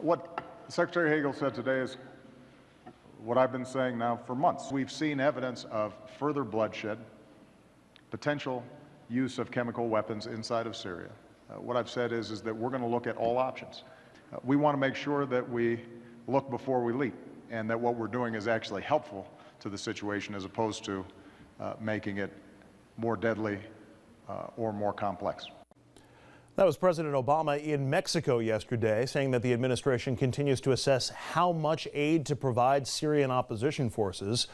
What Secretary Hagel said today is what I've been saying now for months. We've seen evidence of further bloodshed, potential use of chemical weapons inside of Syria. What I've said is that we're going to look at all options. We want to make sure that we look before we leap, and that what we're doing is actually helpful to the situation as opposed to making it more deadly or more complex. That was President Obama in Mexico yesterday, saying that the administration continues to assess how much aid to provide Syrian opposition forces.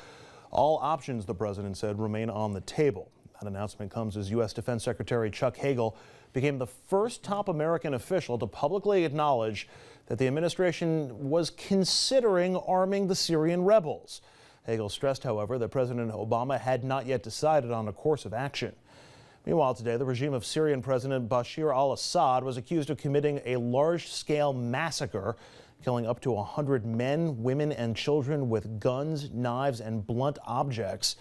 All options, the president said, remain on the table. That announcement comes as U.S. Defense Secretary Chuck Hagel became the first top American official to publicly acknowledge that the administration was considering arming the Syrian rebels. Hagel stressed, however, that President Obama had not yet decided on a course of action. Meanwhile, today, the regime of Syrian President Bashar al-Assad was accused of committing a large-scale massacre, killing up to 100 men, women, and children with guns, knives, and blunt objects.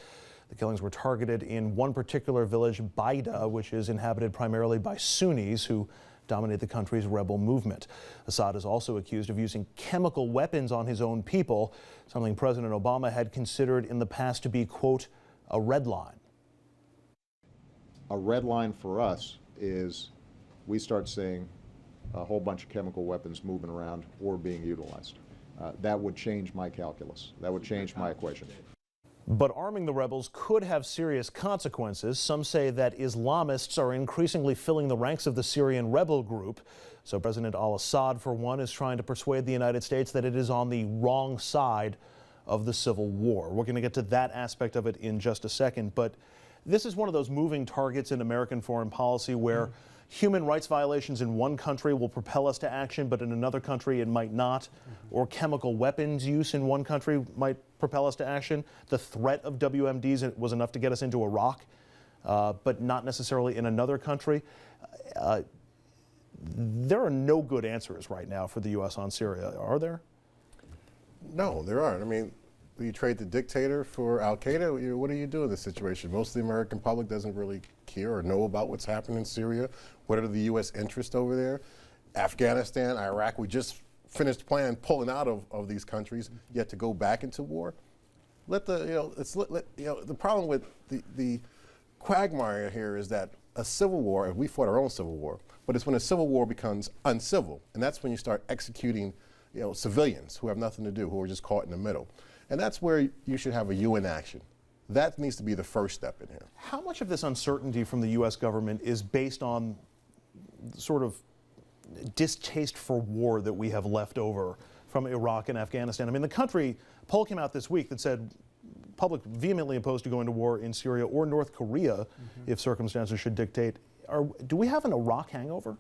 The killings were targeted in one particular village, Baida, which is inhabited primarily by Sunnis who dominate the country's rebel movement. Assad is also accused of using chemical weapons on his own people, something President Obama had considered in the past to be, quote, a red line. A red line for us is we start seeing a whole bunch of chemical weapons moving around or being utilized. That would change my calculus. That would change my equation. But arming the rebels could have serious consequences. Some say that Islamists are increasingly filling the ranks of the Syrian rebel group. So President al-Assad, for one, is trying to persuade the United States that it is on the wrong side of the civil war. We're going to get to that aspect of it in just a second. But this is one of those moving targets in American foreign policy where human rights violations in one country will propel us to action, but in another country it might not. Or chemical weapons use in one country might propel us to action. The threat of WMDs was enough to get us into Iraq, but not necessarily in another country. There are no good answers right now for the U.S. on Syria, are there? No, there aren't. I mean, you trade the dictator for al-Qaeda, what do you do in this situation? Most of the American public doesn't really care or know about what's happening in Syria. What are the U.S. interests over there? Afghanistan, Iraq, we just finished pulling out of these countries, yet to go back into war. The problem with the quagmire here is that a civil war, and we fought our own civil war, but it's when a civil war becomes uncivil, and that's when you start executing civilians who have nothing to do, who are just caught in the middle. And that's where you should have a UN action. That needs to be the first step in here. How much of this uncertainty from the U.S. government is based on sort of distaste for war that we have left over from Iraq and Afghanistan? I mean, a poll came out this week that said public vehemently opposed to going to war in Syria or North Korea if circumstances should dictate. Do we have an Iraq hangover?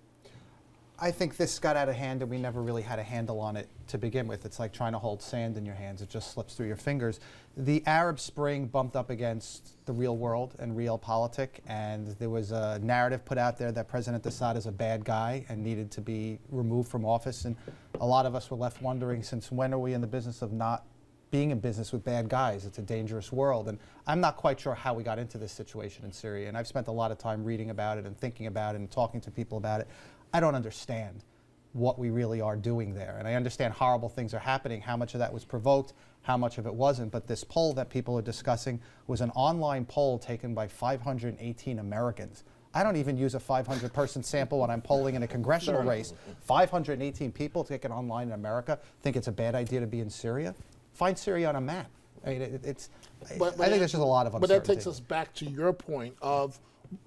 I think this got out of hand and we never really had a handle on it to begin with. It's like trying to hold sand in your hands. It just slips through your fingers. The Arab Spring bumped up against the real world and realpolitik, and there was a narrative put out there that President Assad is a bad guy and needed to be removed from office. And a lot of us were left wondering, since when are we in the business of not being in business with bad guys? It's a dangerous world. And I'm not quite sure how we got into this situation in Syria. And I've spent a lot of time reading about it and thinking about it and talking to people about it. I don't understand what we really are doing there. And I understand horrible things are happening. How much of that was provoked, how much of it wasn't. But this poll that people are discussing was an online poll taken by 518 Americans. I don't even use a 500-person sample when I'm polling in a congressional race. 518 people taken online in America think it's a bad idea to be in Syria? Find Syria on a map. I mean, I think there's just a lot of uncertainty. But that takes us back to your point of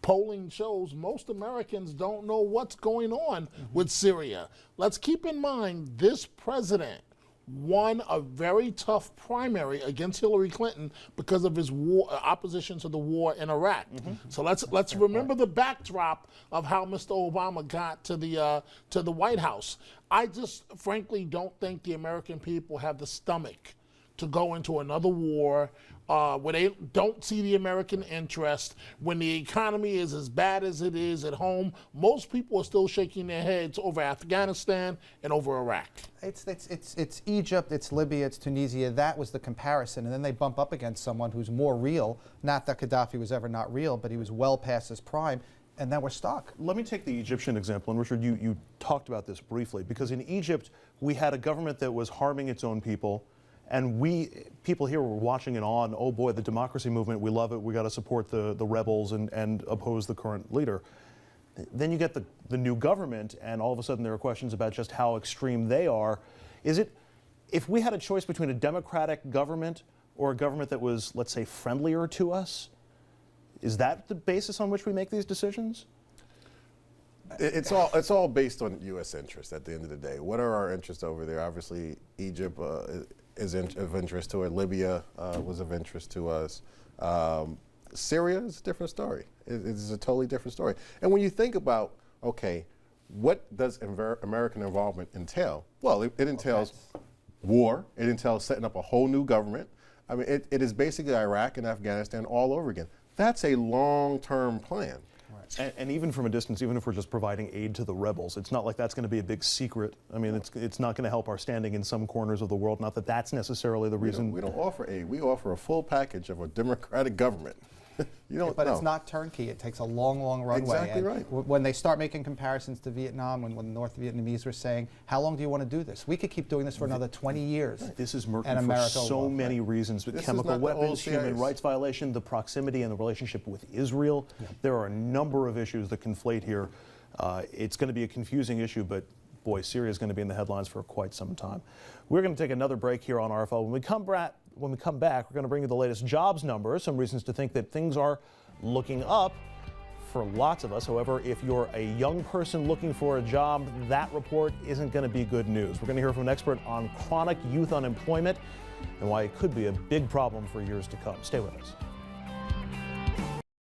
polling shows most Americans don't know what's going on with Syria. Let's keep in mind this president won a very tough primary against Hillary Clinton because of his opposition to the war in Iraq. So let's remember the backdrop of how Mr. Obama got to the White House. I just frankly don't think the American people have the stomach to go into another war where they don't see the American interest, when the economy is as bad as it is at home. Most people are still shaking their heads over Afghanistan and over Iraq. It's Egypt, it's Libya, it's Tunisia. That was the comparison. And then they bump up against someone who's more real. Not that Gaddafi was ever not real, but he was well past his prime. and then we're stuck. Let me take the Egyptian example, and Richard, you talked about this briefly, because in Egypt, we had a government that was harming its own people, and people here were watching in awe, and oh boy, the democracy movement, we love it, we got to support the rebels and oppose the current leader. Then you get the new government, and all of a sudden there are questions about just how extreme they are. If we had a choice between a democratic government or a government that was, let's say, friendlier to us, is that the basis on which we make these decisions? It's all based on U.S. interests at the end of the day. What are our interests over there? Obviously, Egypt is of interest to us. Libya was of interest to us. Syria is a different story. It's a totally different story. And when you think about, okay, what does American involvement entail? Well, it entails war. It entails setting up a whole new government. I mean, it is basically Iraq and Afghanistan all over again. That's a long-term plan. And even from a distance, even if we're just providing aid to the rebels, it's not like that's going to be a big secret. I mean, it's not going to help our standing in some corners of the world. Not that that's necessarily the reason. We don't offer aid. We offer a full package of a democratic government. But it's not turnkey. It takes a long, long runway. Exactly and right. When they start making comparisons to Vietnam, when the North Vietnamese were saying, how long do you want to do this? We could keep doing this for another 20 years. This is murky and for America so many reasons, but chemical weapons, human rights violation, the proximity and the relationship with Israel. Yeah. There are a number of issues that conflate here. It's going to be a confusing issue, but boy, Syria is going to be in the headlines for quite some time. We're going to take another break here on RFL. When we come back, we're going to bring you the latest jobs numbers, some reasons to think that things are looking up for lots of us. However, if you're a young person looking for a job, that report isn't going to be good news. We're going to hear from an expert on chronic youth unemployment and why it could be a big problem for years to come. Stay with us.